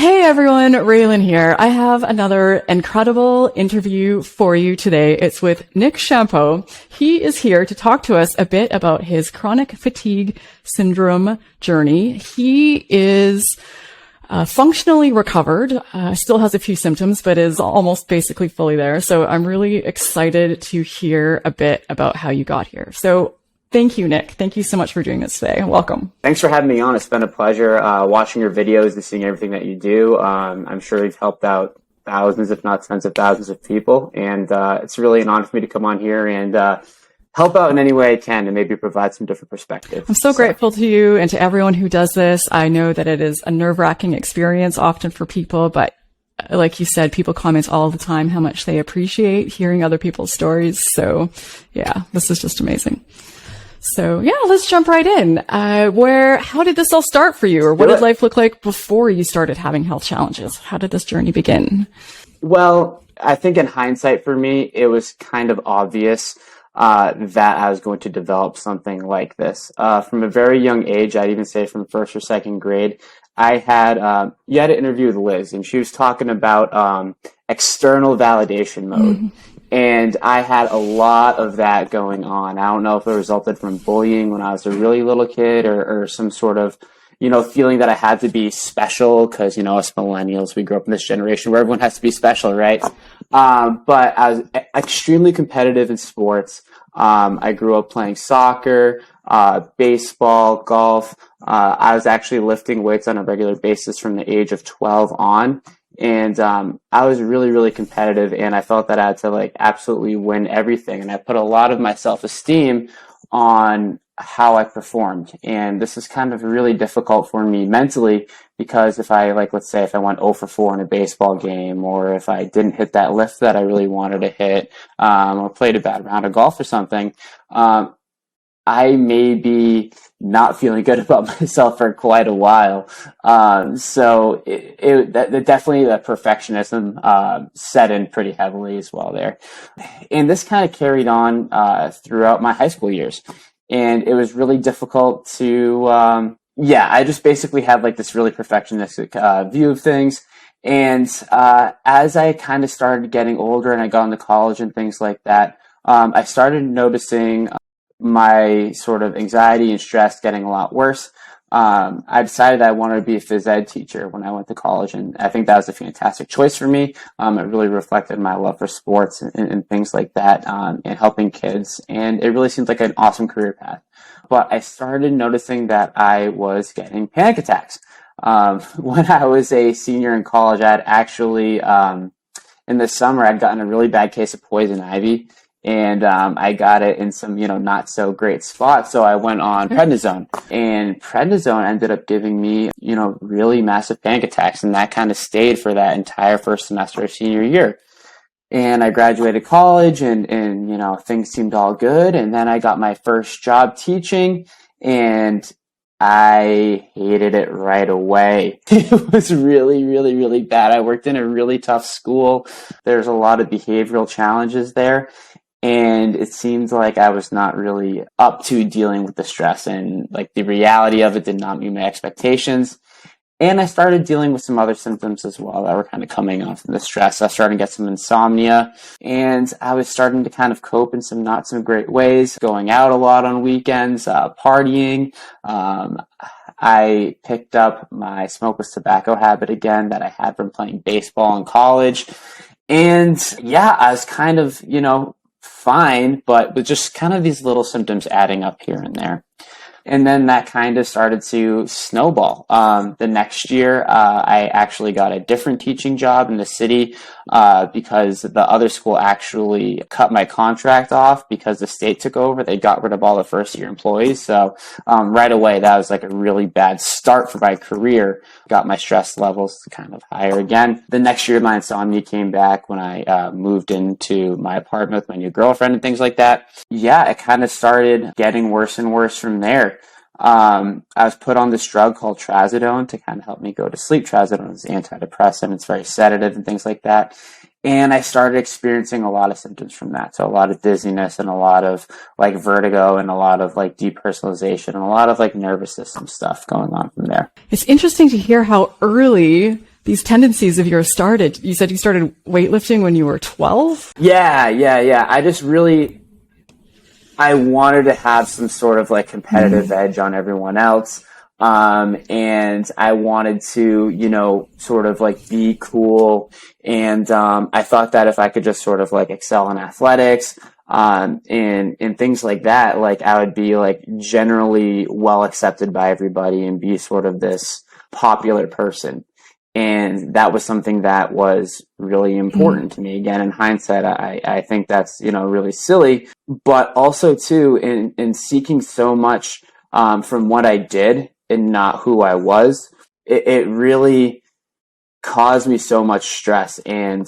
Hey everyone, Raelan here. I have another incredible interview for you today. It's with Nick Champeau. He is here to talk to us a bit about his chronic fatigue syndrome journey. He is functionally recovered, still has a few symptoms, but is almost basically fully there. So I'm really excited to hear a bit about how you got here. So thank you, Nick. Thank you so much for doing this today. Welcome. Thanks for having me on. It's been a pleasure watching your videos and seeing everything that you do. I'm sure you've helped out thousands, if not tens of thousands of people. And it's really an honor for me to come on here and help out in any way I can and maybe provide some different perspectives. I'm so grateful to you and to everyone who does this. I know that it is a nerve-wracking experience often for people, but like you said, people comment all the time how much they appreciate hearing other people's stories. So yeah, this is just amazing. So yeah, let's jump right in. How did this all start for you, or what did life look like before you started having health challenges? How did this journey begin? Well, I think in hindsight for me, it was kind of obvious that I was going to develop something like this. From a very young age, I'd even say from first or second grade, I had you had an interview with Liz, and she was talking about external validation mode. Mm-hmm. And I had a lot of that going on. I don't know if it resulted from bullying when I was a really little kid or some sort of, feeling that I had to be special because, us millennials, we grew up in this generation where everyone has to be special, right? But I was extremely competitive in sports. I grew up playing soccer, baseball, golf. I was actually lifting weights on a regular basis from the age of 12 on. And I was really, really competitive, and I felt that I had to absolutely win everything. And I put a lot of my self-esteem on how I performed. And this is kind of really difficult for me mentally because if I let's say if I went 0 for 4 in a baseball game, or if I didn't hit that lift that I really wanted to hit, or played a bad round of golf or something, I may be not feeling good about myself for quite a while. So definitely the perfectionism set in pretty heavily as well there. And this kind of carried on throughout my high school years. And it was really difficult to, I just basically had this really perfectionistic view of things. And as I kind of started getting older and I got into college and things like that, I started noticing my sort of anxiety and stress getting a lot worse. I decided I wanted to be a phys ed teacher when I went to college, and I think that was a fantastic choice for me. It really reflected my love for sports and things like that, and helping kids, and it really seemed like an awesome career path. But I started noticing that I was getting panic attacks. When I was a senior in college, I had actually, in the summer, I'd gotten a really bad case of poison ivy. And I got it in some, not so great spots. So I went on prednisone, and prednisone ended up giving me, really massive panic attacks. And that kind of stayed for that entire first semester of senior year. And I graduated college and things seemed all good. And then I got my first job teaching, and I hated it right away. It was really, really, really bad. I worked in a really tough school. There's a lot of behavioral challenges there. And it seemed like I was not really up to dealing with the stress, and the reality of it did not meet my expectations. And I started dealing with some other symptoms as well that were kind of coming on from the stress. I started to get some insomnia, and I was starting to kind of cope in some not so great ways, going out a lot on weekends, partying. I picked up my smokeless tobacco habit again that I had from playing baseball in college. And yeah, I was kind of, fine, but with just kind of these little symptoms adding up here and there. And then that kind of started to snowball. The next year, I actually got a different teaching job in the city because the other school actually cut my contract off because the state took over. They got rid of all the first-year employees. So right away, that was a really bad start for my career. Got my stress levels kind of higher again. The next year, my insomnia came back when I moved into my apartment with my new girlfriend and things like that. Yeah, it kind of started getting worse and worse from there. I was put on this drug called trazodone to kind of help me go to sleep. Trazodone is antidepressant. It's very sedative and things like that. And I started experiencing a lot of symptoms from that. So a lot of dizziness and a lot of vertigo and a lot of depersonalization and a lot of nervous system stuff going on from there. It's interesting to hear how early these tendencies of yours started? You said you started weightlifting when you were 12? Yeah. I wanted to have some sort of like competitive edge on everyone else. And I wanted to, sort of like be cool. And, I thought that if I could just sort of like excel in athletics, and things like that, like I would be like generally well accepted by everybody and be sort of this popular person. And that was something that was really important to me. Again, in hindsight, I think that's, really silly, but also too, in seeking so much, from what I did and not who I was, it really caused me so much stress. And,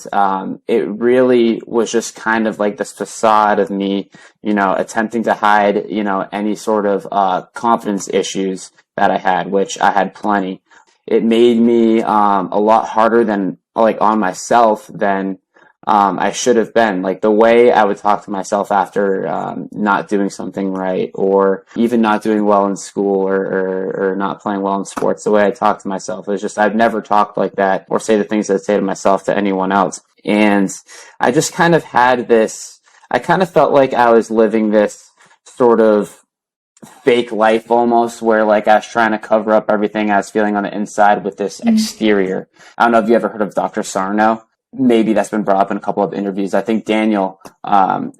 it really was just kind of like this facade of me, attempting to hide, any sort of, confidence issues that I had, which I had plenty. It made me, a lot harder than like on myself than, I should have been. Like the way I would talk to myself after, not doing something right, or even not doing well in school, or not playing well in sports, the way I talk to myself is just, I've never talked like that or say the things I say to myself to anyone else. And I just kind of had this, I kind of felt like I was living this sort of fake life almost, where like I was trying to cover up everything I was feeling on the inside with this exterior. I don't know if you ever heard of Dr. Sarno. Maybe that's been brought up in a couple of interviews. I think Daniel,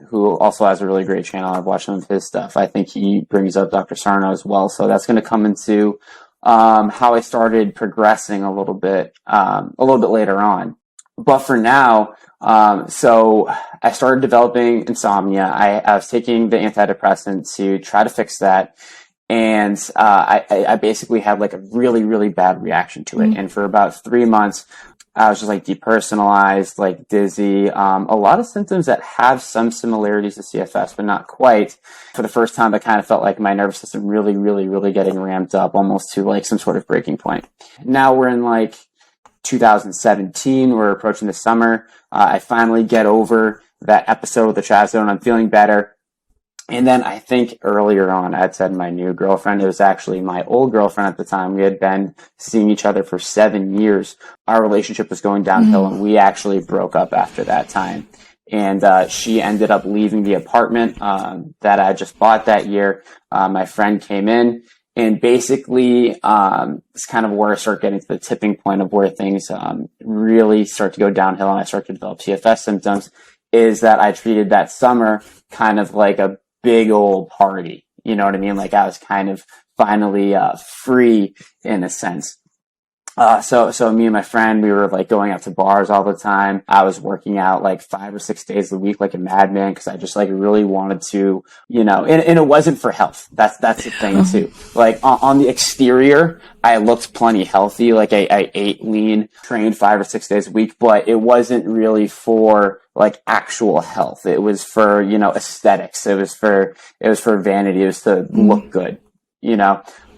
who also has a really great channel, I've watched some of his stuff. I think he brings up Dr. Sarno as well. So that's going to come into, how I started progressing a little bit later on. But for now, so I started developing insomnia. I was taking the antidepressant to try to fix that. And, I basically had like a really, really bad reaction to it. And for about 3 months, I was just like depersonalized, like dizzy, a lot of symptoms that have some similarities to CFS, but not quite. For the first time, I kind of felt like my nervous system really, really, really getting ramped up almost to like some sort of breaking point. Now we're in like 2017, we're approaching the summer. I finally get over that episode with the chat zone. I'm feeling better. And then I think earlier on, I'd said my new girlfriend, it was actually my old girlfriend at the time. We had been seeing each other for 7 years. Our relationship was going downhill, and we actually broke up after that time. And, she ended up leaving the apartment, that I just bought that year. My friend came in, and basically, it's kind of where I start getting to the tipping point of where things, really start to go downhill and I start to develop CFS symptoms, is that I treated that summer kind of like a big old party. You know what I mean? Like I was kind of finally, free in a sense. So me and my friend, we were like going out to bars all the time. I was working out like 5 or 6 days a week, like a madman, because I just like really wanted to, and it wasn't for health. That's the thing too. Like on the exterior, I looked plenty healthy. Like I ate lean, trained 5 or 6 days a week, but it wasn't really for like actual health. It was for, aesthetics. It was for vanity. It was to look good,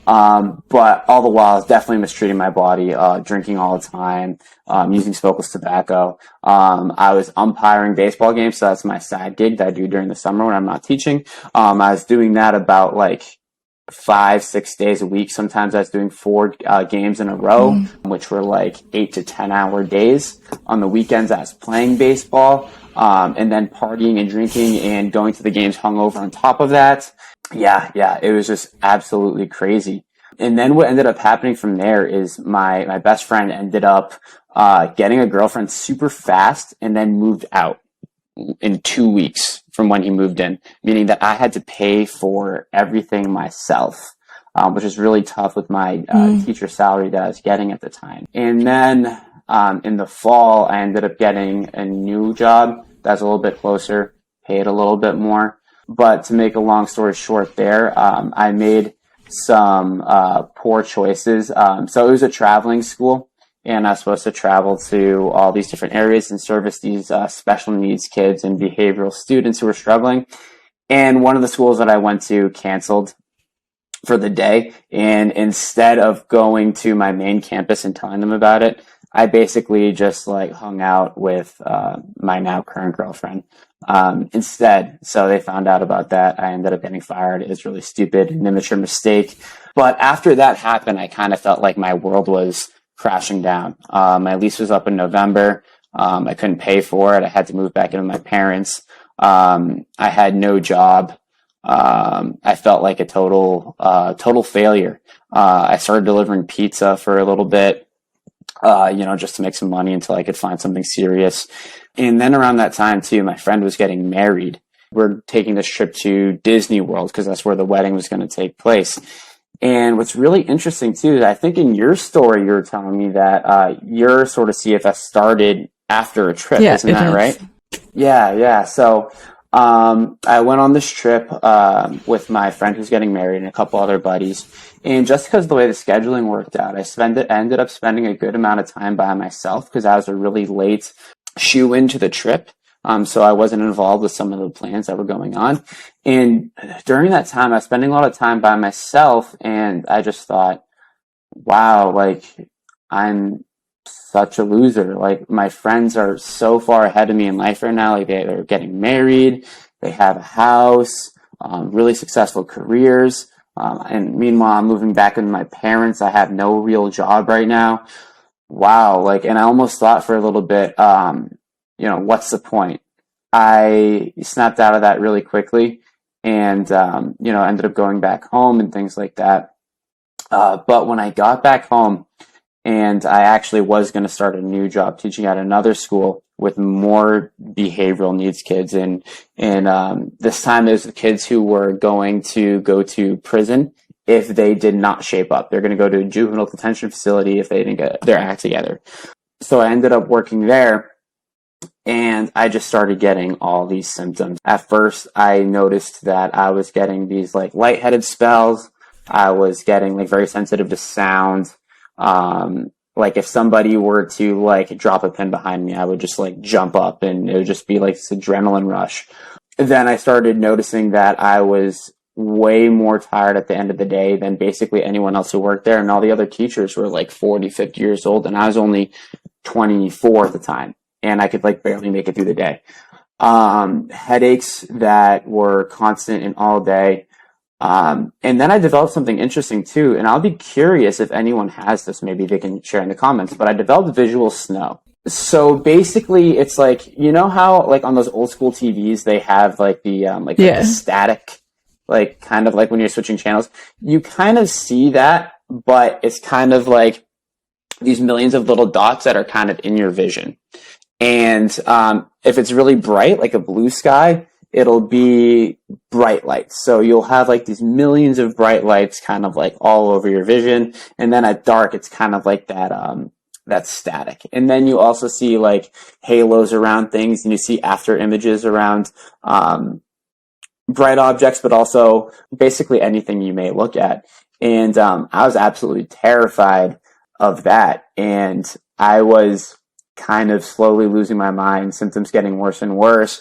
but all the while I was definitely mistreating my body, drinking all the time, using smokeless tobacco. I was umpiring baseball games. So that's my side gig that I do during the summer when I'm not teaching. I was doing that about like 5-6 days a week. Sometimes I was doing 4 games in a row, which were like 8 to 10 hour days. On the weekends, I was playing baseball, and then partying and drinking and going to the games hungover on top of that. Yeah, it was just absolutely crazy. And then what ended up happening from there is my best friend ended up getting a girlfriend super fast and then moved out in 2 weeks from when he moved in, meaning that I had to pay for everything myself, which is really tough with my teacher salary that I was getting at the time. And then in the fall, I ended up getting a new job that's a little bit closer, paid a little bit more. But to make a long story short there, I made some poor choices. So it was a traveling school, and I was supposed to travel to all these different areas and service these special needs kids and behavioral students who were struggling. And one of the schools that I went to canceled for the day. And instead of going to my main campus and telling them about it, I basically just like hung out with my now current girlfriend instead. So they found out about that. I ended up getting fired. It was really stupid, an immature mistake. But after that happened, I kind of felt like my world was crashing down. My lease was up in November. I couldn't pay for it. I had to move back in with my parents. I had no job. I felt like a total failure. I started delivering pizza for a little bit, just to make some money until I could find something serious. And then around that time too, my friend was getting married. We're taking this trip to Disney World because that's where the wedding was going to take place. And what's really interesting too, is I think in your story, you were telling me that your sort of CFS started after a trip. Yeah, isn't that does. right? Yeah. So I went on this trip with my friend who's getting married and a couple other buddies. And just because of the way the scheduling worked out, I ended up spending a good amount of time by myself because I was a really late shoe into the trip. So I wasn't involved with some of the plans that were going on. And during that time, I was spending a lot of time by myself, and I just thought, wow, like I'm such a loser. Like my friends are so far ahead of me in life right now. Like they're getting married, they have a house, really successful careers. And meanwhile, I'm moving back with my parents. I have no real job right now. Wow. Like, and I almost thought for a little bit, what's the point? I snapped out of that really quickly and, ended up going back home and things like that. But when I got back home and I actually was going to start a new job teaching at another school with more behavioral needs kids. And this time it was the kids who were going to go to prison if they did not shape up. They're going to go to a juvenile detention facility if they didn't get their act together. So I ended up working there. And I just started getting all these symptoms. At first, I noticed that I was getting these like lightheaded spells. I was getting like very sensitive to sound. Like if somebody were to like drop a pin behind me, I would just like jump up and it would just be like this adrenaline rush. Then I started noticing that I was way more tired at the end of the day than basically anyone else who worked there. And all the other teachers were like 40, 50 years old. And I was only 24 at the time. And I could like barely make it through the day. Headaches that were constant and all day. And then I developed something interesting too. And I'll be curious if anyone has this, maybe they can share in the comments, but I developed visual snow. So basically it's like, you know how like on those old school TVs, they have like the, like the static, like kind of like when you're switching channels, you kind of see that, but it's kind of like these millions of little dots that are kind of in your vision. And if it's really bright, like a blue sky, it'll be bright lights. So you'll have like these millions of bright lights kind of like all over your vision. And then at dark, it's kind of like that static. And then you also see like halos around things, and you see after images around bright objects, but also basically anything you may look at. And I was absolutely terrified of that. And I was kind of slowly losing my mind, symptoms getting worse and worse.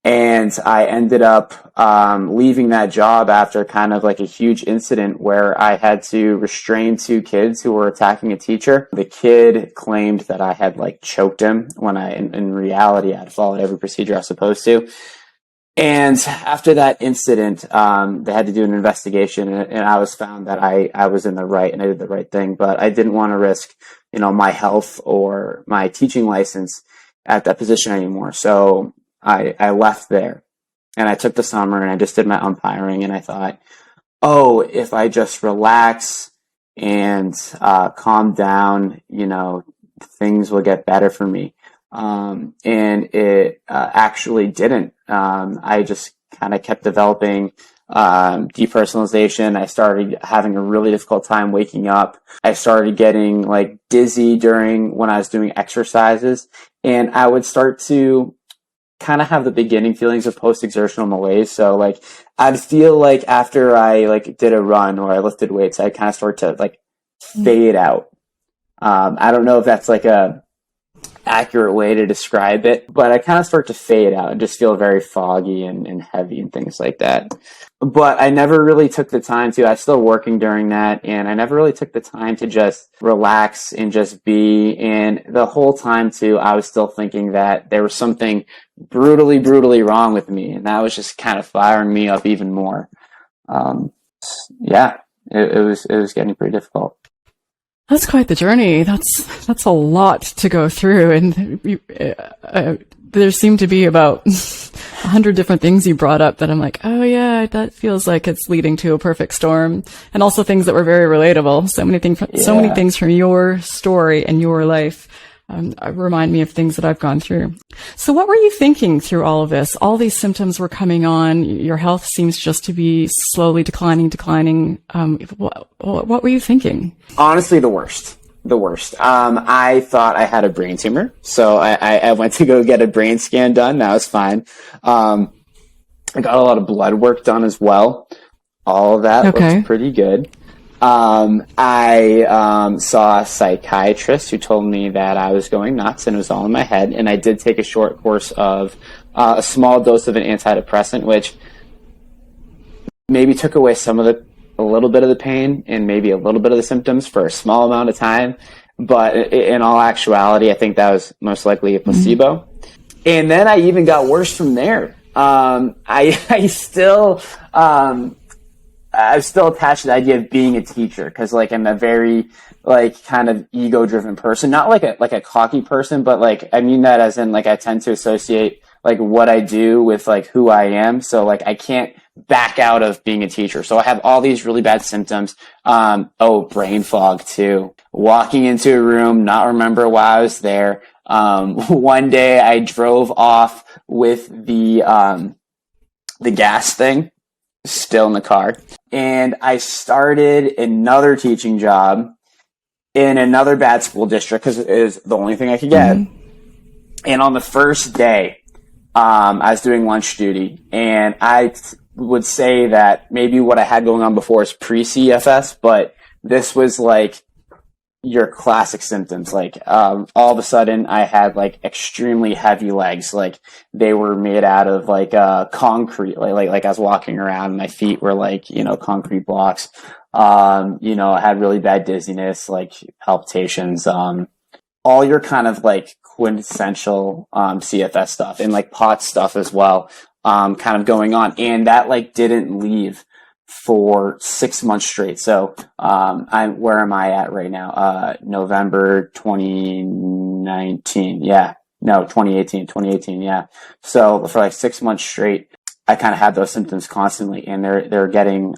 And I ended up leaving that job after kind of like a huge incident where I had to restrain two kids who were attacking a teacher. The kid claimed that I had like choked him when in reality, I had followed every procedure I was supposed to. And after that incident, they had to do an investigation, and I was found that I was in the right and I did the right thing, but I didn't want to risk, my health or my teaching license at that position anymore. So I left there and I took the summer and I just did my umpiring, and I thought, oh, if I just relax and calm down, things will get better for me. And it actually didn't. I just kind of kept developing depersonalization. I started having a really difficult time waking up. I started getting like dizzy when I was doing exercises, and I would start to kind of have the beginning feelings of post-exertional malaise. So like I'd feel like after I like did a run or I lifted weights, I'd kind of start to like fade out. I don't know if that's like a accurate way to describe it, but I kind of start to fade out and just feel very foggy and heavy and things like that. But I never really took the time I was still working during that, and I never really took the time to just relax and just be. And the whole time too, I was still thinking that there was something brutally, brutally wrong with me, and that was just kind of firing me up even more. It was getting pretty difficult. That's quite the journey. That's a lot to go through, and there seem to be about 100 different things you brought up that I'm like, oh yeah, that feels like it's leading to a perfect storm, and also things that were very relatable. So many things from your story and your life remind me of things that I've gone through. So what were you thinking through all of this? All these symptoms were coming on. Your health seems just to be slowly declining. What were you thinking? Honestly, the worst. I thought I had a brain tumor. So I went to go get a brain scan done. That was fine. I got a lot of blood work done as well. All of that looked pretty good. I saw a psychiatrist who told me that I was going nuts and it was all in my head. And I did take a short course of a small dose of an antidepressant, which maybe took away a little bit of the pain and maybe a little bit of the symptoms for a small amount of time. But in all actuality, I think that was most likely a placebo. Mm-hmm. And then I even got worse from there. I'm still attached to the idea of being a teacher because, like, I'm a very, like, kind of ego-driven person. Not like a cocky person, but, like, I mean that as in, like, I tend to associate, like, what I do with, like, who I am. So, like, I can't back out of being a teacher. So I have all these really bad symptoms. Brain fog, too. Walking into a room, not remember why I was there. One day I drove off with the gas thing still in the car. And I started another teaching job in another bad school district because it is the only thing I could get. Mm-hmm. And on the first day, I was doing lunch duty. And I would say that maybe what I had going on before is pre-CFS, but this was like your classic symptoms. Like, all of a sudden I had like extremely heavy legs. Like they were made out of like, concrete, like I was walking around and my feet were like, concrete blocks. I had really bad dizziness, like palpitations, all your kind of like quintessential, CFS stuff and like POTS stuff as well, kind of going on. And that like didn't leave for 6 months straight. So, where am I at right now? November 2019. Yeah. No, 2018. Yeah. So for like 6 months straight, I kind of had those symptoms constantly and they're getting,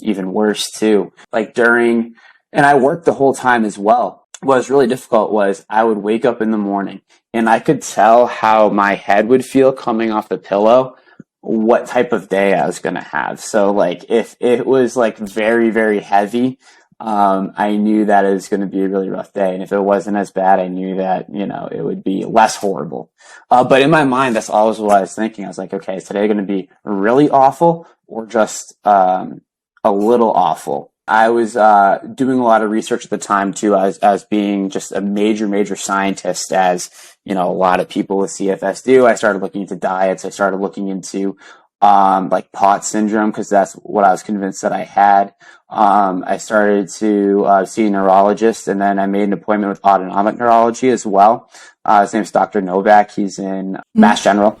even worse too. Like and I worked the whole time as well. What was really difficult was I would wake up in the morning and I could tell how my head would feel coming off the pillow, what type of day I was going to have. So like if it was like very, very heavy, I knew that it was going to be a really rough day. And if it wasn't as bad, I knew that, it would be less horrible. But in my mind, that's always what I was thinking. I was like, okay, is today going to be really awful or just, a little awful? I was, doing a lot of research at the time too, as being just a major scientist, as, a lot of people with CFS do. I started looking into diets. I started looking into, like POTS syndrome, because that's what I was convinced that I had. I started to, see a neurologist, and then I made an appointment with autonomic neurology as well. His name's Dr. Novak. He's in Mass General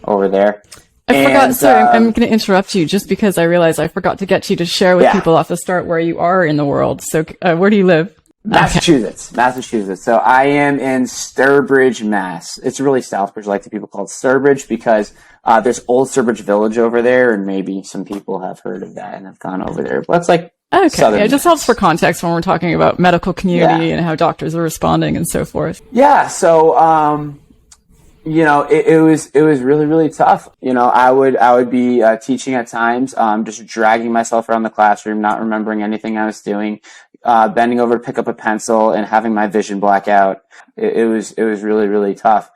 over there. I forgot, sorry, I'm going to interrupt you just because I realized I forgot to get you to share with people off the start where you are in the world. So where do you live? Massachusetts. So I am in Sturbridge, Mass. It's really Southbridge. I like the people called Sturbridge because there's Old Sturbridge Village over there, and maybe some people have heard of that and have gone over there. But that's like okay. It just helps for context when we're talking about medical community and how doctors are responding and so forth. Yeah. So it was really, really tough. I would be teaching at times, just dragging myself around the classroom, not remembering anything I was doing, bending over to pick up a pencil and having my vision black out. It was really, really tough.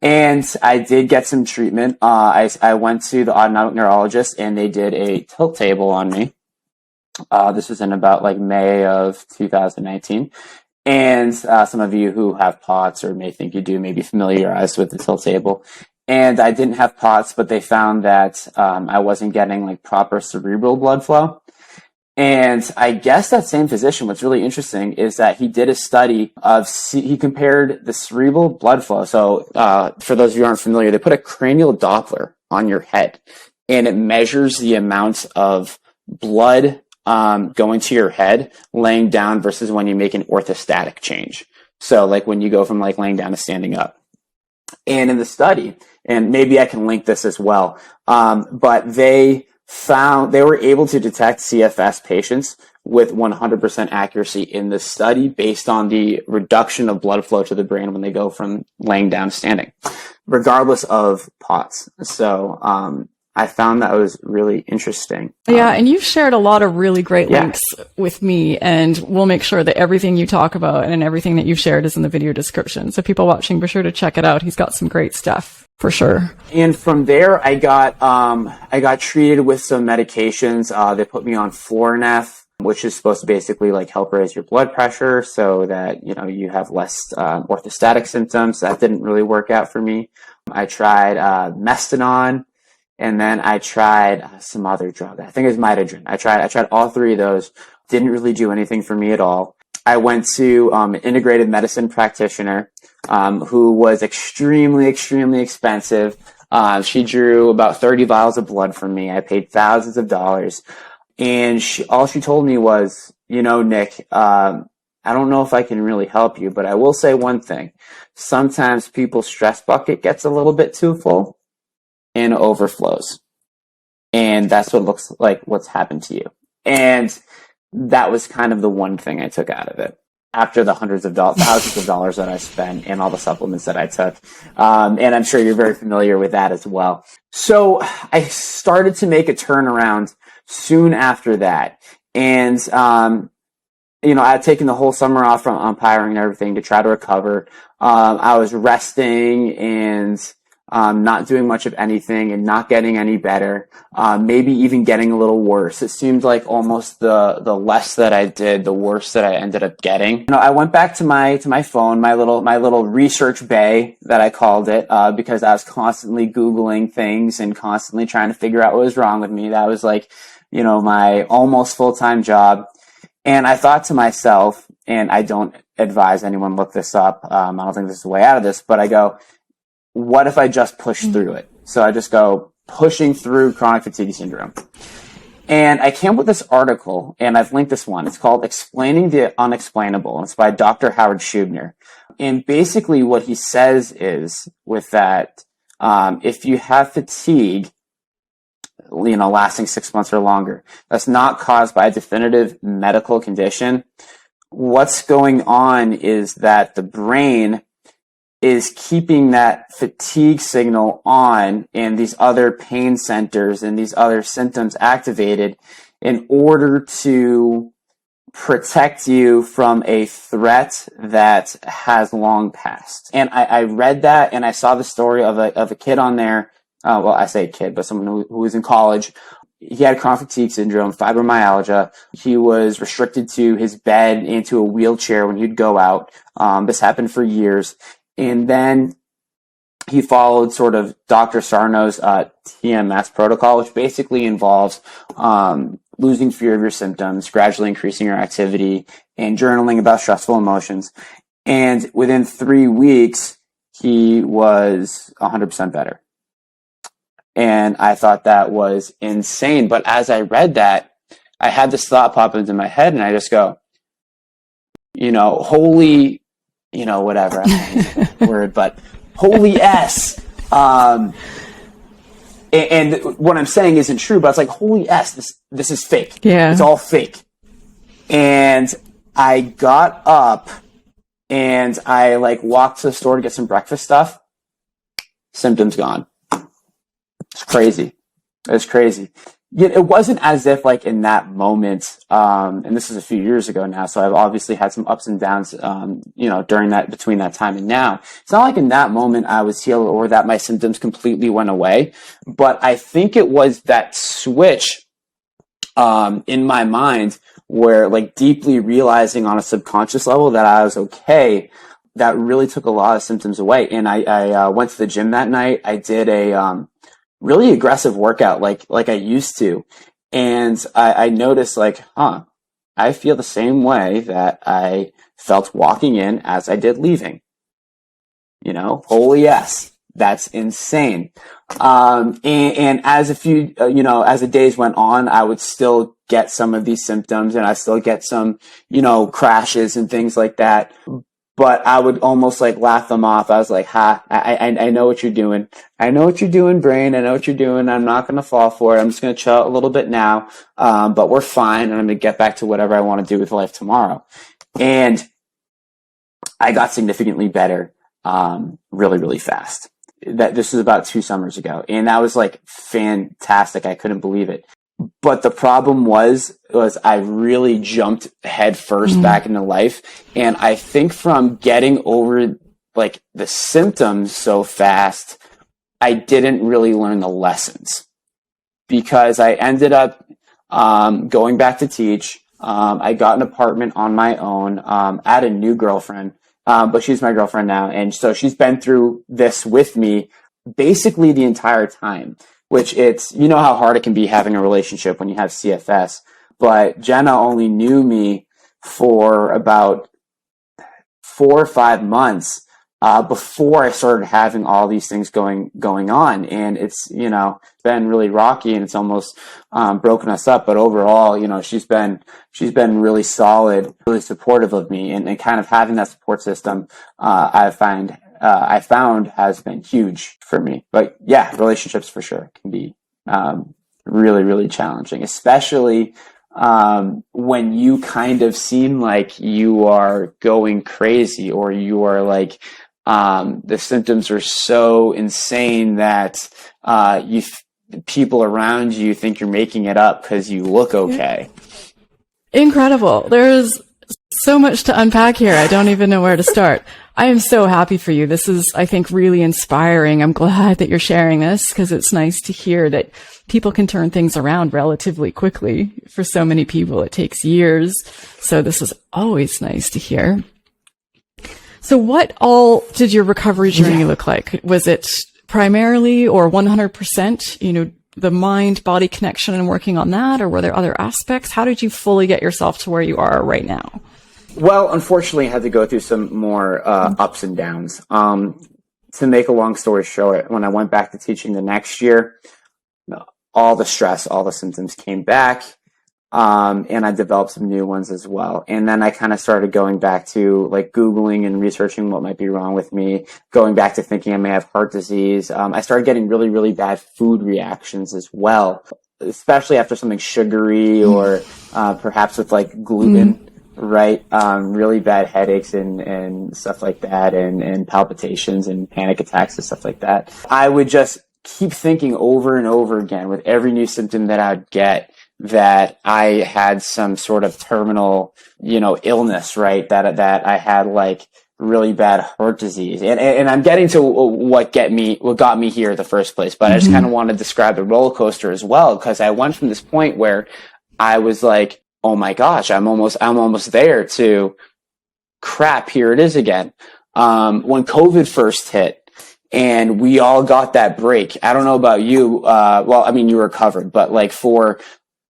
And I did get some treatment. I went to the autonomic neurologist and they did a tilt table on me. This was in about like May of 2019. And some of you who have POTS or may think you do may be familiarized with the tilt table. And I didn't have POTS, but they found that I wasn't getting like proper cerebral blood flow. And I guess that same physician, what's really interesting is that he did a study he compared the cerebral blood flow. So for those of you who aren't familiar, they put a cranial Doppler on your head and it measures the amount of blood going to your head, laying down versus when you make an orthostatic change. So like when you go from like laying down to standing up. And in the study, and maybe I can link this as well, but they were able to detect CFS patients with 100% accuracy in the study based on the reduction of blood flow to the brain when they go from laying down to standing, regardless of POTS. So I found that was really interesting. Yeah, and you've shared a lot of really great links with me, and we'll make sure that everything you talk about and everything that you've shared is in the video description. So people watching, be sure to check it out. He's got some great stuff for sure. And from there, I got treated with some medications. They put me on Florinef, which is supposed to basically like help raise your blood pressure so that, you know, you have less orthostatic symptoms. That didn't really work out for me. I tried Mestinon. And then I tried some other drug. I think it was Mitadrin. I tried all three of those. Didn't really do anything for me at all. I went to an integrated medicine practitioner who was extremely, extremely expensive. She drew about 30 vials of blood from me. I paid thousands of dollars. And all she told me was, you know, Nick, I don't know if I can really help you, but I will say one thing. Sometimes people's stress bucket gets a little bit too full and overflows. And that's what looks like what's happened to you. And that was kind of the one thing I took out of it. After the thousands of dollars that I spent and all the supplements that I took. And I'm sure you're very familiar with that as well. So I started to make a turnaround soon after that. And, you know, I had taken the whole summer off from umpiring and everything to try to recover. I was resting and not doing much of anything and not getting any better, maybe even getting a little worse. It seemed like almost the less that I did, the worse that I ended up getting. You know, I went back to my phone, my little research bay that I called it, because I was constantly Googling things and constantly trying to figure out what was wrong with me. That was like, you know, my almost full-time job. And I thought to myself, and I don't advise anyone look this up. I don't think this is the way out of this, but I go, what if I just push through it? So I just go pushing through chronic fatigue syndrome. And I came up with this article, and I've linked this one. It's called Explaining the Unexplainable. It's by Dr. Howard Schubner. And basically what he says is with that, if you have fatigue, you know, lasting 6 months or longer, that's not caused by a definitive medical condition. What's going on is that the brain is keeping that fatigue signal on and these other pain centers and these other symptoms activated in order to protect you from a threat that has long passed. And I read that and I saw the story of a kid on there. Well, I say kid, but someone who was in college. He had chronic fatigue syndrome, fibromyalgia. He was restricted to his bed and to a wheelchair when he'd go out. This happened for years. And then he followed sort of Dr. Sarno's TMS protocol, which basically involves losing fear of your symptoms, gradually increasing your activity, and journaling about stressful emotions. And within 3 weeks, he was 100% better. And I thought that was insane. But as I read that, I had this thought pop into my head, and I just go, you know, holy... you know, whatever, I don't know the word, but holy S. And what I'm saying isn't true, but it's like, holy S, this is fake. Yeah. It's all fake. And I got up and I like walked to the store to get some breakfast stuff. Symptoms gone. It's crazy. It's crazy. Yet it wasn't as if like in that moment, and this is a few years ago now, so I've obviously had some ups and downs, you know, between that time and now. It's not like in that moment I was healed or that my symptoms completely went away, but I think it was that switch, in my mind where like deeply realizing on a subconscious level that I was okay, that really took a lot of symptoms away. And I went to the gym that night. I did a, really aggressive workout like I used to. And I noticed like, I feel the same way that I felt walking in as I did leaving. You know, holy yes. That's insane. And as a few, as the days went on, I would still get some of these symptoms, and I still get some, crashes and things like that. But I would almost like laugh them off. I was like, I know what you're doing. I know what you're doing, brain. I know what you're doing. I'm not going to fall for it. I'm just going to chill out a little bit now. But we're fine. And I'm going to get back to whatever I want to do with life tomorrow. And I got significantly better, really, really fast. This was about 2 summers ago. And that was like fantastic. I couldn't believe it. But the problem was I really jumped head first back into life. And I think from getting over like the symptoms so fast, I didn't really learn the lessons, because I ended up going back to teach. I got an apartment on my own. I had a new girlfriend, but she's my girlfriend now. And so she's been through this with me basically the entire time. Which how hard it can be having a relationship when you have CFS. But Jenna only knew me for about 4 or 5 months before I started having all these things going on. And it's, been really rocky, and it's almost broken us up. But overall, she's been really solid, really supportive of me, and kind of having that support system, I found has been huge for me. But yeah, relationships for sure can be really, really challenging, especially when you kind of seem like you are going crazy, or you are like, the symptoms are so insane that people around you think you're making it up because you look okay. Incredible. There's so much to unpack here. I don't even know where to start. I am so happy for you. This is, I think, really inspiring. I'm glad that you're sharing this, because it's nice to hear that people can turn things around relatively quickly. For so many people, it takes years. So this is always nice to hear. So what all did your recovery journey look like? Was it primarily or 100%, the mind-body connection and working on that, or were there other aspects? How did you fully get yourself to where you are right now? Well, unfortunately, I had to go through some more ups and downs. To make a long story short, when I went back to teaching the next year, all the stress, all the symptoms came back, and I developed some new ones as well. And then I kind of started going back to like Googling and researching what might be wrong with me, going back to thinking I may have heart disease. I started getting really, really bad food reactions as well, especially after something sugary, or perhaps with like gluten. Right. Really bad headaches and stuff like that, and palpitations and panic attacks and stuff like that. I would just keep thinking over and over again with every new symptom that I'd get that I had some sort of terminal, illness, right? That I had like really bad heart disease. And I'm getting to what got me here in the first place, but I just kind of want to describe the roller coaster as well, because I went from this point where I was like, oh my gosh, I'm almost there, to crap, here it is again. When COVID first hit and we all got that break, I don't know about you. You were covered, but like for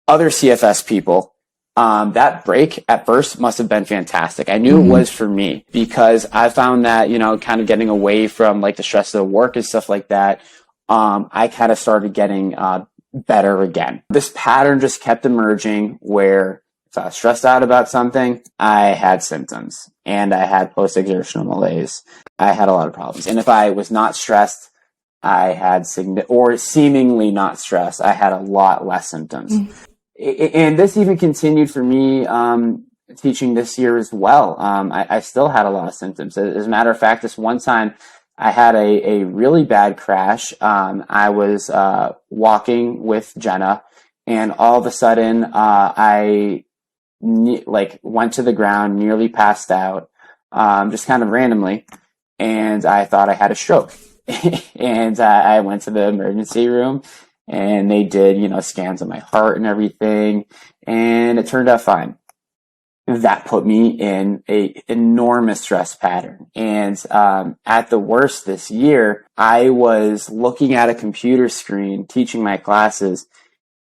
other CFS people, that break at first must have been fantastic. I knew it was for me, because I found that, kind of getting away from like the stress of work and stuff like that, I kind of started getting better again. This pattern just kept emerging where if I was stressed out about something, I had symptoms, and I had post-exertional malaise. I had a lot of problems. And if I was not stressed, I had seemingly not stressed, I had a lot less symptoms. And this even continued for me teaching this year as well. I still had a lot of symptoms. As a matter of fact, this one time I had a really bad crash. I was walking with Jenna, and all of a sudden I went to the ground, nearly passed out, just kind of randomly, and I thought I had a stroke. And I went to the emergency room, and they did, scans of my heart and everything, and it turned out fine. That put me in a enormous stress pattern. And at the worst this year, I was looking at a computer screen, teaching my classes,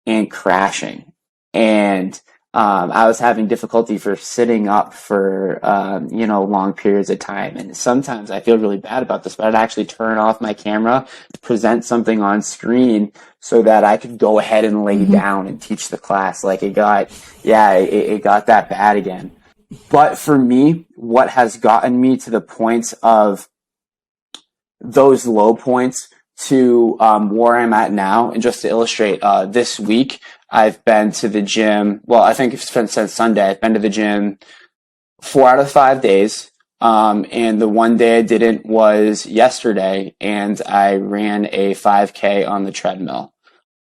and crashing. And I was having difficulty for sitting up for, long periods of time. And sometimes I feel really bad about this, but I'd actually turn off my camera, present something on screen so that I could go ahead and lay down and teach the class. Like it got that bad again. But for me, what has gotten me to the point of those low points to where I'm at now, and just to illustrate, this week I've been to the gym. Well, I think it's been since Sunday. I've been to the gym 4 out of 5 days, and the one day I didn't was yesterday, and I ran a 5K on the treadmill.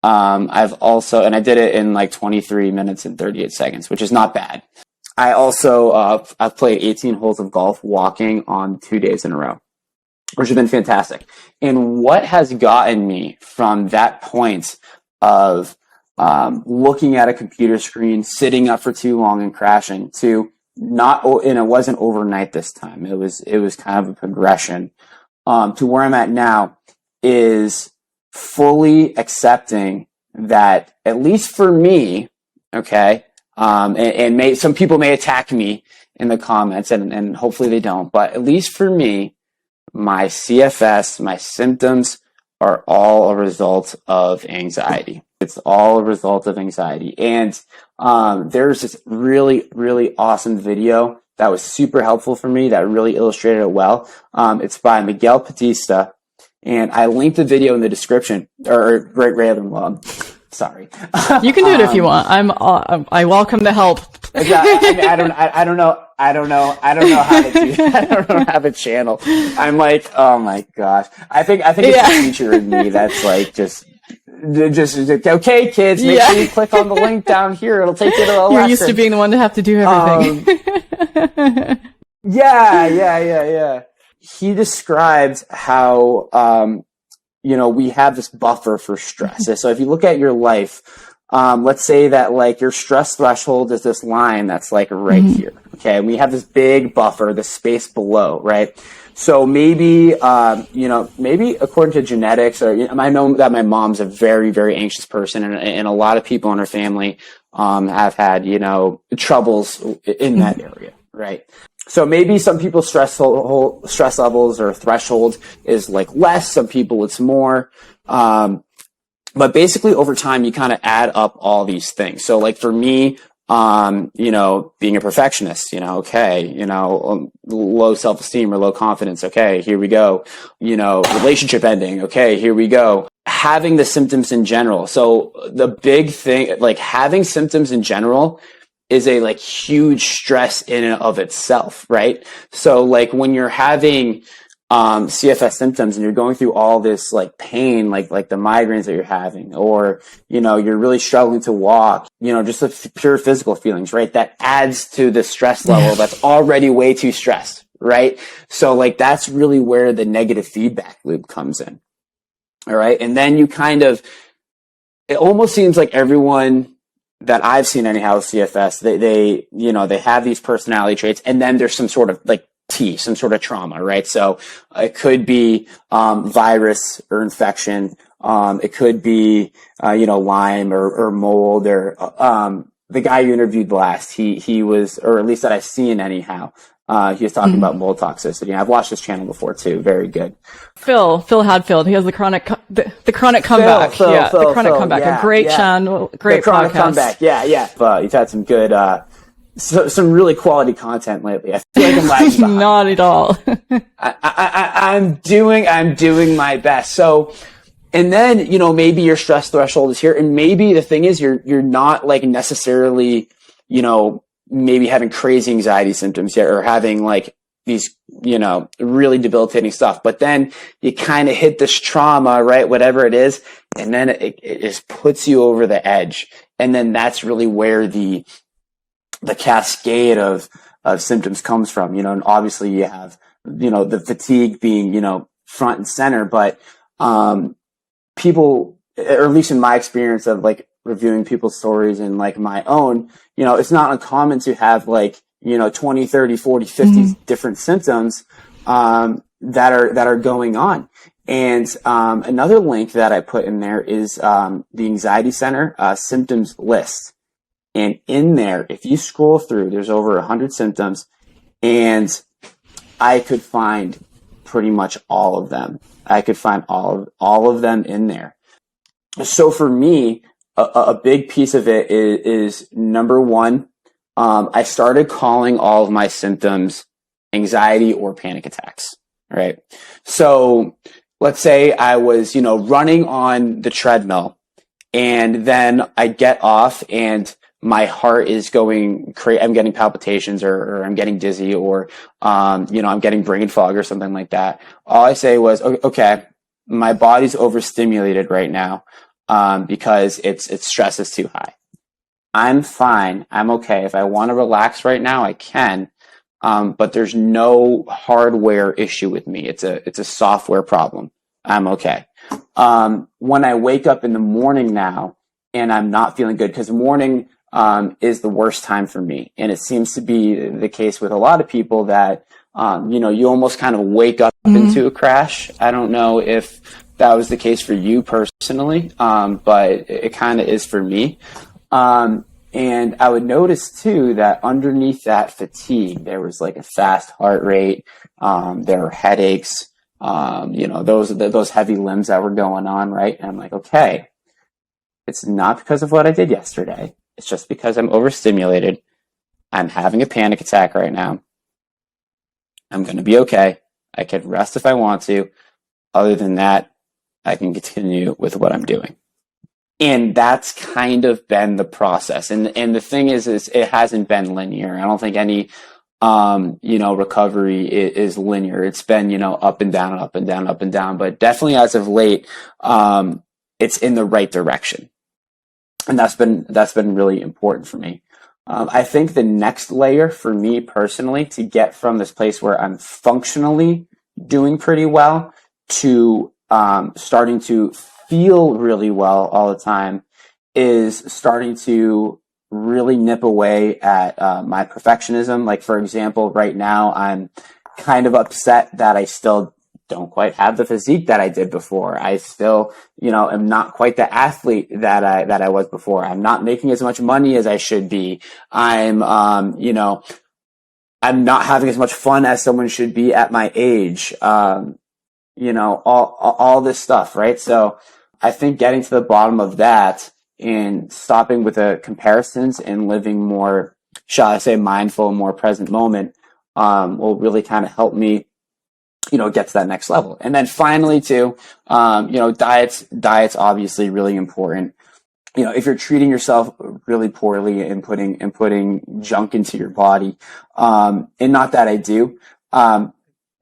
I did it in like 23 minutes and 38 seconds, which is not bad. I also, I've played 18 holes of golf walking on 2 days in a row, which has been fantastic. And what has gotten me from that point of looking at a computer screen, sitting up for too long and crashing to not, and it wasn't overnight this time. It was kind of a progression to where I'm at now is fully accepting that, at least for me, okay, some people may attack me in the comments, and hopefully they don't, but at least for me, my CFS, my symptoms are all a result of anxiety. It's all a result of anxiety. And there's this really, really awesome video that was super helpful for me that really illustrated it well. It's by Miguel Batista, and I linked the video in the description, or Raelan. Sorry. You can do it if you want. I welcome the help. Yeah, I don't know how to do that. I don't know how to channel. I'm like, oh my gosh. I think it's the teacher in me that's like, just okay, kids, make sure you click on the link down here. It'll take you to the lesson. You're used to being the one to have to do everything. Yeah. He described how, we have this buffer for stress. So if you look at your life, let's say that like your stress threshold is this line that's like right here. Okay. And we have this big buffer, the space below, right? So maybe, maybe according to genetics, or I know that my mom's a very, very anxious person, and a lot of people in her family, have had, troubles in that area, right? So maybe some people's stress levels or threshold is like less. Some people it's more. But basically over time, you kind of add up all these things. So like for me, being a perfectionist, low self-esteem or low confidence. Okay, here we go. Relationship ending. Okay, here we go. Having the symptoms in general. So the big thing, like having symptoms in general is a like huge stress in and of itself, right? So like when you're having CFS symptoms and you're going through all this like pain, like the migraines that you're having, or you're really struggling to walk, just the pure physical feelings, right? That adds to the stress level that's already way too stressed, right? So like that's really where the negative feedback loop comes in. All right. And then it almost seems like everyone that I've seen anyhow with CFS, they have these personality traits, and then there's some sort of like some sort of trauma, right? So it could be virus or infection. It could be Lyme or mold, or the guy you interviewed last. He was, or at least that I've seen anyhow. He was talking about mold toxicity. I've watched his channel before too. Very good. Phil Hadfield. He has the chronic comeback. The chronic comeback. A great channel, great the chronic podcast. Comeback. Yeah. You've had some good, some really quality content lately. I feel like I'm lagging behind. Not at all. I'm doing my best. So, and then, maybe your stress threshold is here, and maybe the thing is you're not like necessarily, maybe having crazy anxiety symptoms yet, or having like these, really debilitating stuff. But then you kind of hit this trauma, right? Whatever it is. And then it just puts you over the edge. And then that's really where the cascade of symptoms comes from, and obviously you have, the fatigue being, front and center, but, people, or at least in my experience of like reviewing people's stories and like my own, it's not uncommon to have like, 20, 30, 40, 50 different symptoms, that are going on. And, another link that I put in there is, the Anxiety Center, symptoms list. And in there, if you scroll through, there's over 100 symptoms, and I could find pretty much all of them. I could find all of them in there. So for me, a big piece of it is number one, I started calling all of my symptoms anxiety or panic attacks, right? So let's say I was, running on the treadmill, and then I get off and my heart is going crazy. I'm getting palpitations, or I'm getting dizzy, or, I'm getting brain fog or something like that. All I say was, okay, my body's overstimulated right now, because its stress is too high. I'm fine. I'm okay. If I want to relax right now, I can. But there's no hardware issue with me. It's a software problem. I'm okay. When I wake up in the morning now and I'm not feeling good, because morning is the worst time for me. And it seems to be the case with a lot of people that, you almost kind of wake up into a crash. I don't know if that was the case for you personally, but it kind of is for me. And I would notice too that underneath that fatigue, there was like a fast heart rate. There were headaches. Those heavy limbs that were going on, right? And I'm like, okay, it's not because of what I did yesterday. It's just because I'm overstimulated. I'm having a panic attack right now. I'm going to be okay. I can rest if I want to. Other than that, I can continue with what I'm doing. And that's kind of been the process. And the thing is it hasn't been linear. I don't think any, recovery is linear. It's been, up and down, up and down, up and down. But definitely as of late, it's in the right direction. And that's been really important for me. I think the next layer for me personally to get from this place where I'm functionally doing pretty well to starting to feel really well all the time is starting to really nip away at my perfectionism. Like, for example, right now I'm kind of upset that I still don't quite have the physique that I did before. I still, am not quite the athlete that I was before. I'm not making as much money as I should be. I'm not having as much fun as someone should be at my age. All this stuff, right? So I think getting to the bottom of that and stopping with the comparisons and living more, shall I say, mindful, more present moment, will really kind of help me, get to that next level. And then finally too, diet's obviously really important. If you're treating yourself really poorly and putting junk into your body, and not that I do,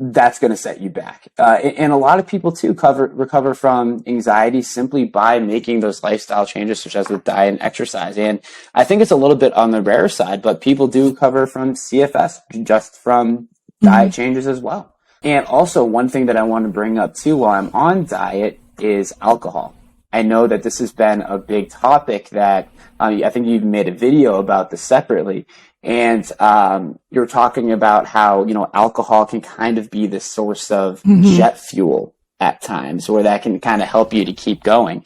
that's going to set you back. And a lot of people too recover from anxiety simply by making those lifestyle changes, such as with diet and exercise. And I think it's a little bit on the rare side, but people do recover from CFS just from diet changes as well. And also one thing that I want to bring up too while I'm on diet is alcohol. I know that this has been a big topic that I think you've made a video about this separately. And you're talking about how, alcohol can kind of be the source of jet fuel at times, where that can kind of help you to keep going.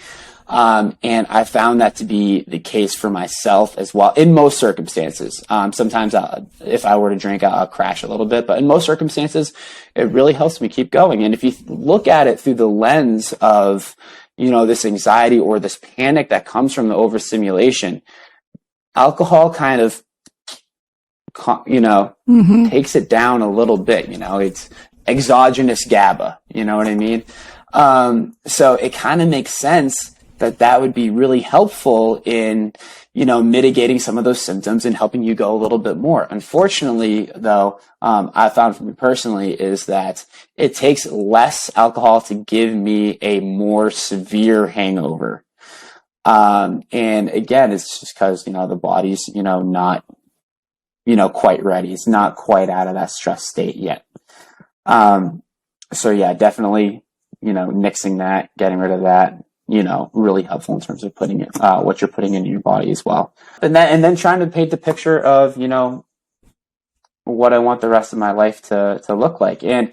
And I found that to be the case for myself as well in most circumstances. Sometimes if I were to drink, I'll crash a little bit, but in most circumstances, it really helps me keep going. And if you look at it through the lens of, this anxiety or this panic that comes from the overstimulation, alcohol kind of, takes it down a little bit. It's exogenous GABA, you know what I mean? So it kind of makes sense that would be really helpful in, mitigating some of those symptoms and helping you go a little bit more. Unfortunately, though, I found for me personally is that it takes less alcohol to give me a more severe hangover. And again, it's just because, the body's, not, quite ready. It's not quite out of that stress state yet. So yeah, definitely, nixing that, getting rid of that, really helpful in terms of putting it, what you're putting into your body as well. And then trying to paint the picture of, what I want the rest of my life to look like. And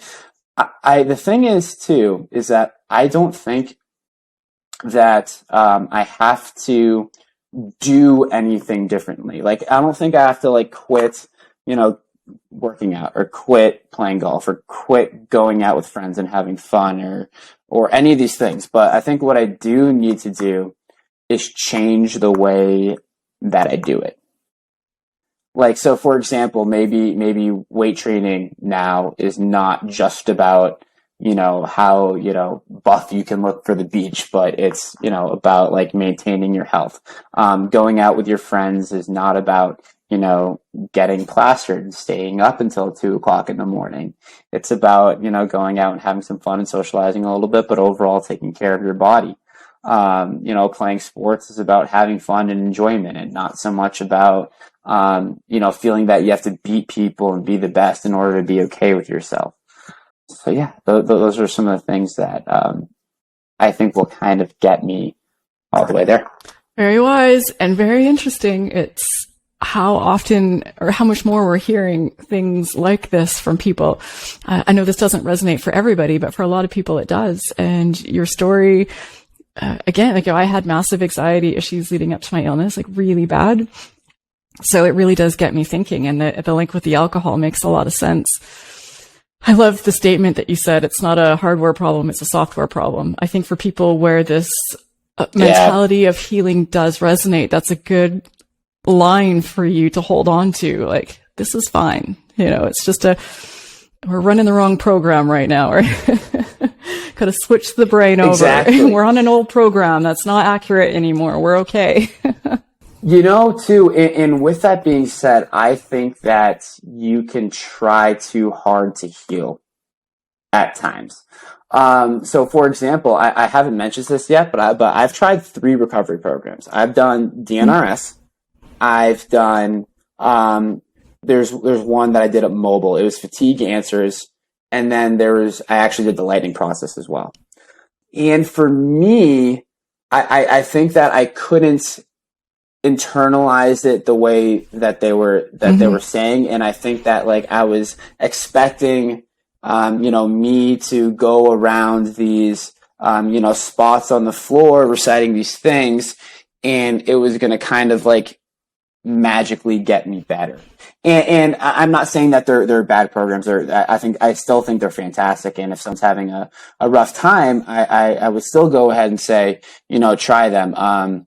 the thing is too, is that I don't think that, I have to do anything differently. Like, I don't think I have to like quit, working out, or quit playing golf, or quit going out with friends and having fun, or any of these things. But I think what I do need to do is change the way that I do it. Like, so for example, maybe weight training now is not just about, how, buff you can look for the beach, but it's, about like maintaining your health. Going out with your friends is not about, getting plastered and staying up until 2 o'clock in the morning. It's about, going out and having some fun and socializing a little bit, but overall taking care of your body. Playing sports is about having fun and enjoyment, and not so much about, feeling that you have to beat people and be the best in order to be okay with yourself. So yeah, those are some of the things that I think will kind of get me all the way there. Very wise and very interesting. It's how often or how much more we're hearing things like this from people. I know this doesn't resonate for everybody, but for a lot of people it does. And your story, again, like I had massive anxiety issues leading up to my illness, like really bad. So it really does get me thinking, and the link with the alcohol makes a lot of sense. I love the statement that you said, it's not a hardware problem, it's a software problem. I think for people where this mentality of healing does resonate, that's a good line for you to hold on to. Like, this is fine. It's just we're running the wrong program right now. Right? Could have switched the brain over. Exactly. We're on an old program that's not accurate anymore. We're okay. Too, and with that being said, I think that you can try too hard to heal at times. So for example, I haven't mentioned this yet, but I've tried 3 recovery programs. I've done DNRS. I've done, there's one that I did at Mobile. It was Fatigue Answers. And then I actually did the Lightning process as well. And for me, I think that I couldn't internalize it the way that they were saying. And I think that like I was expecting, me to go around these, spots on the floor reciting these things, and it was going to kind of like magically get me better. And I'm not saying that they're bad programs. I still think they're fantastic. And if someone's having a rough time, I would still go ahead and say, try them.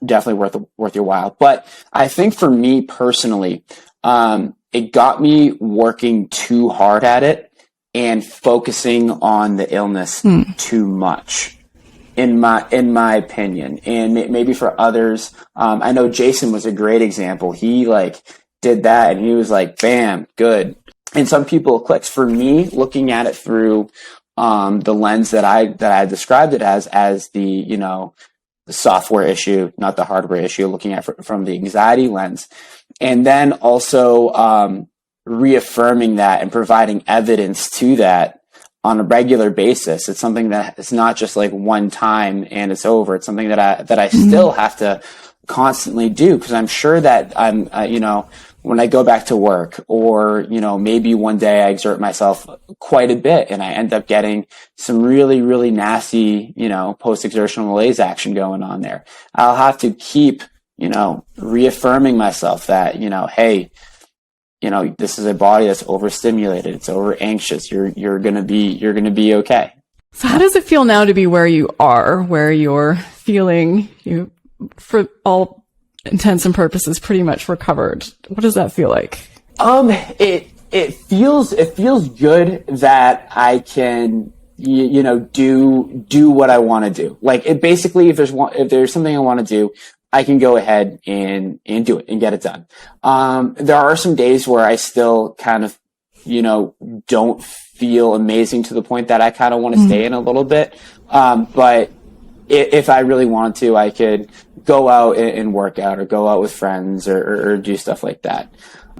Definitely worth your while. But I think for me personally, it got me working too hard at it and focusing on the illness too much, in my opinion. And maybe for others, I know Jason was a great example. He like did that and he was like, bam, good. And some people it clicks. For me, looking at it through the lens that I described it as the the software issue, not the hardware issue, looking at from the anxiety lens, and then also reaffirming that and providing evidence to that on a regular basis. It's something that it's not just like one time and it's over. It's something that I still have to constantly do, because I'm sure that I'm when I go back to work, or maybe one day I exert myself quite a bit and I end up getting some really, really nasty post-exertional malaise action going on there. I'll have to keep reaffirming myself that hey, this is a body that's overstimulated, it's over anxious, you're gonna be okay. So how does it feel now to be where you are, where you're feeling for all intents and purposes pretty much recovered? What does that feel like? It feels good that I can do what I want to do. Like, it basically, if there's something I want to do, I can go ahead and do it and get it done. There are some days where I still kind of don't feel amazing to the point that I kind of want to stay in a little bit. But if I really wanted to, I could go out and work out, or go out with friends, or do stuff like that.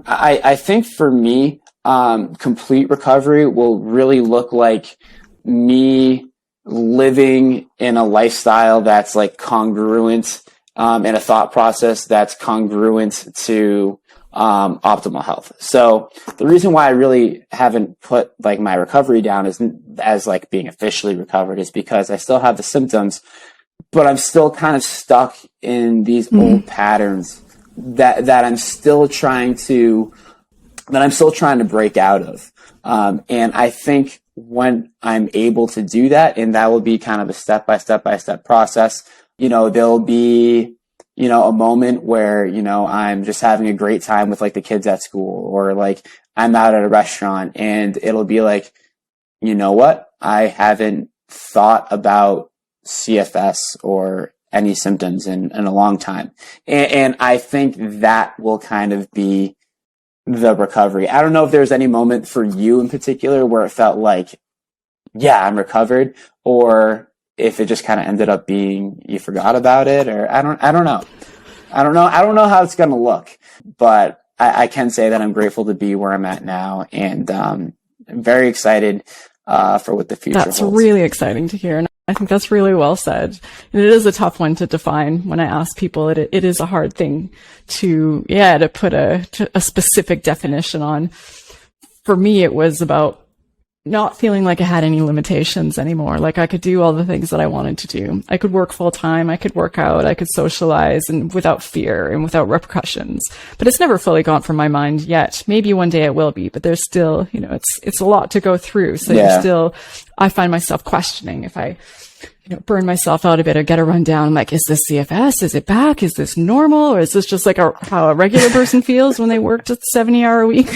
I think for me, complete recovery will really look like me living in a lifestyle that's like congruent, and a thought process that's congruent to optimal health. So the reason why I really haven't put like my recovery down as like being officially recovered is because I still have the symptoms but I'm still kind of stuck in these old patterns that I'm still trying to break out of. And I think when I'm able to do that, and that will be kind of a step by step process, there'll be, a moment where, I'm just having a great time with like the kids at school, or like I'm out at a restaurant, and it'll be like, you know what? I haven't thought about CFS or any symptoms in a long time. And I think that will kind of be the recovery. I don't know if there's any moment for you in particular where it felt like, yeah, I'm recovered, or if it just kind of ended up being you forgot about it, or I don't know. I don't know how it's going to look, but I can say that I'm grateful to be where I'm at now, and I'm very excited for what the future holds. That's really exciting to hear. And I think that's really well said. And it is a tough one to define. When I ask people, it is a hard thing to put a specific definition on. For me, it was about not feeling like I had any limitations anymore. Like I could do all the things that I wanted to do. I could work full time. I could work out. I could socialize, and without fear and without repercussions. But it's never fully gone from my mind yet. Maybe one day it will be, but there's still, it's a lot to go through. So I find myself questioning if I, burn myself out a bit or get a rundown. I'm like, is this CFS? Is it back? Is this normal? Or is this just like how a regular person feels when they worked a 70-hour week?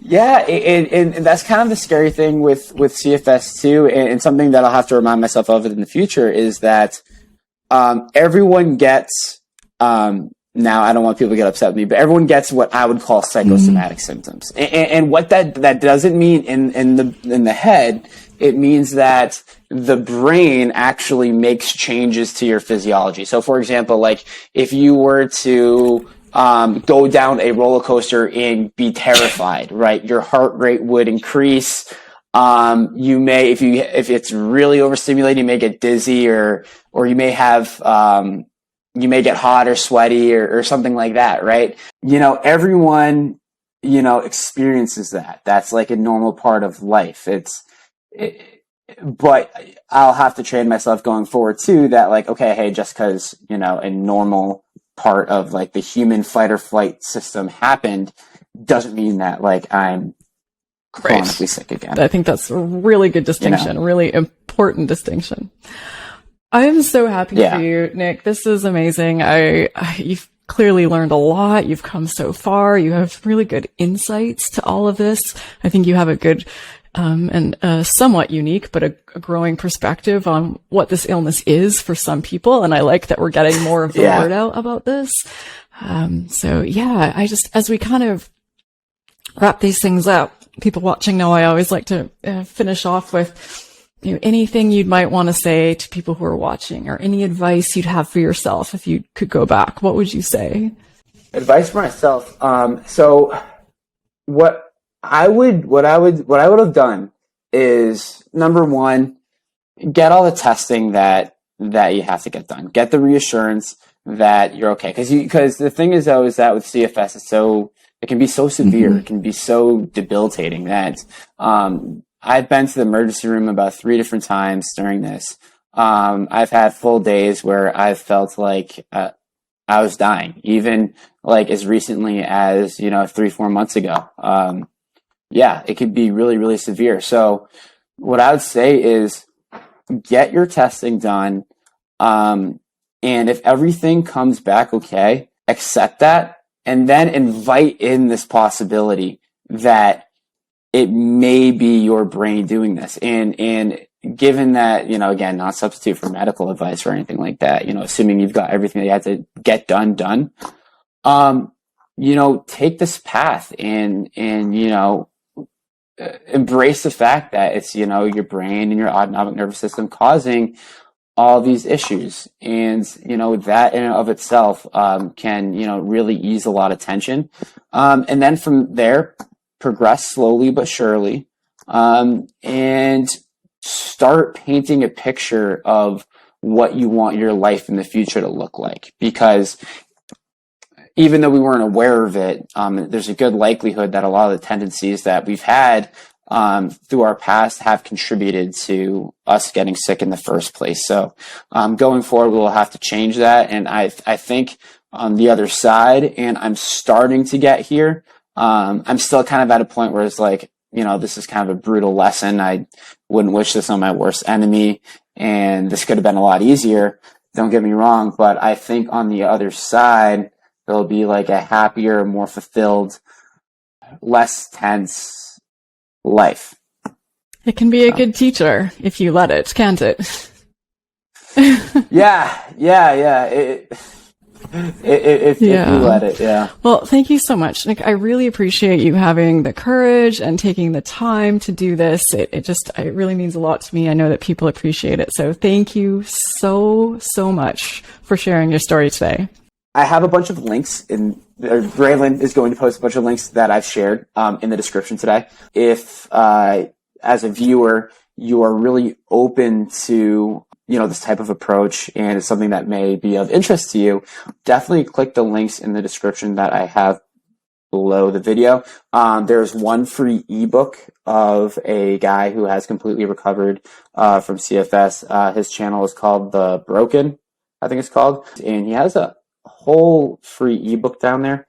Yeah, and that's kind of the scary thing with CFS too, and something that I'll have to remind myself of in the future is that everyone gets, now I don't want people to get upset with me, but everyone gets what I would call psychosomatic symptoms. And what that doesn't mean in the head, it means that the brain actually makes changes to your physiology. So for example, like if you were to go down a roller coaster and be terrified, right? Your heart rate would increase. You may, if it's really overstimulated, you may get dizzy, or you may have, you may get hot or sweaty or something like that, right? Everyone, experiences that. That's like a normal part of life. But I'll have to train myself going forward too, that like, okay, hey, just cause, a normal part of like the human fight or flight system happened doesn't mean that like I'm chronically sick again. I think that's a really good distinction, really important distinction. I am so happy for you, Nick. This is amazing. You've clearly learned a lot. You've come so far. You have really good insights to all of this. I think you have a good and somewhat unique, but a growing perspective on what this illness is for some people. And I like that we're getting more of the word out about this. As we kind of wrap these things up, people watching know I always like to finish off with, anything you'd might want to say to people who are watching, or any advice you'd have for yourself if you could go back. What would you say? Advice for myself. So what I would have done is, number one, get all the testing that you have to get done. Get the reassurance that you're okay. Because the thing is though, is that with CFS, it can be so severe, it can be so debilitating that, I've been to the emergency room about 3 different times during this. I've had full days where I've felt like, I was dying, even like as recently as, 3-4 months ago. It could be really, really severe. So what I would say is get your testing done. And if everything comes back okay, accept that, and then invite in this possibility that it may be your brain doing this. And given that, again, not substitute for medical advice or anything like that, assuming you've got everything that you have to get done, take this path and embrace the fact that it's, your brain and your autonomic nervous system causing all these issues. And, that in and of itself, can, really ease a lot of tension. And then from there, progress slowly but surely, and start painting a picture of what you want your life in the future to look like. Because even though we weren't aware of it, there's a good likelihood that a lot of the tendencies that we've had through our past have contributed to us getting sick in the first place. So going forward, we'll have to change that. And I think on the other side, and I'm starting to get here, I'm still kind of at a point where it's like, this is kind of a brutal lesson. I wouldn't wish this on my worst enemy, and this could have been a lot easier. Don't get me wrong, but I think on the other side, there'll be like a happier, more fulfilled, less tense life. It can be a good teacher if you let it, can't it? Yeah. If you let it, yeah. Well, thank you so much, Nick. I really appreciate you having the courage and taking the time to do this. It really means a lot to me. I know that people appreciate it. So thank you so much for sharing your story today. I have a bunch of links Raelan is going to post a bunch of links that I've shared in the description today. If as a viewer, you are really open to this type of approach and it's something that may be of interest to you, definitely click the links in the description that I have below the video. There's one free ebook of a guy who has completely recovered from CFS. His channel is called The Broken, I think it's called, and he has a whole free ebook down there,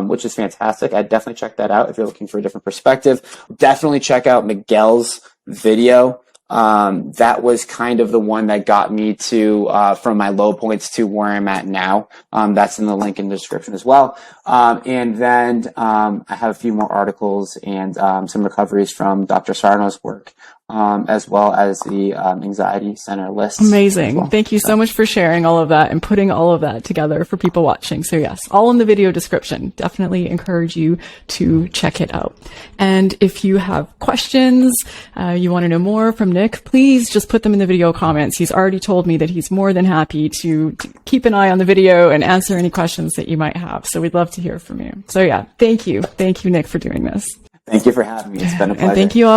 which is fantastic. I'd definitely check that out if you're looking for a different perspective. Definitely check out Miguel's video. That was kind of the one that got me to from my low points to where I'm at now. That's in the link in the description as well. And then I have a few more articles and some recoveries from Dr. Sarno's work, as well as the anxiety center list. Amazing. Well. Thank you so much for sharing all of that and putting all of that together for people watching. So yes, all in the video description. Definitely encourage you to check it out. And if you have questions, you want to know more from Nick, please just put them in the video comments. He's already told me that he's more than happy to keep an eye on the video and answer any questions that you might have. So we'd love to hear from you. So yeah, thank you. Thank you, Nick, for doing this. Thank you for having me. It's been a pleasure. And thank you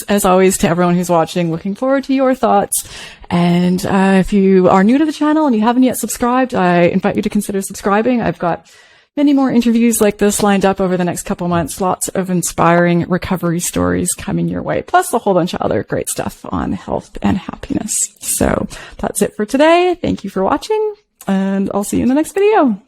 as always, to everyone who's watching. Looking forward to your thoughts. And if you are new to the channel and you haven't yet subscribed, I invite you to consider subscribing. I've got many more interviews like this lined up over the next couple months. Lots of inspiring recovery stories coming your way, plus a whole bunch of other great stuff on health and happiness. So that's it for today. Thank you for watching, and I'll see you in the next video.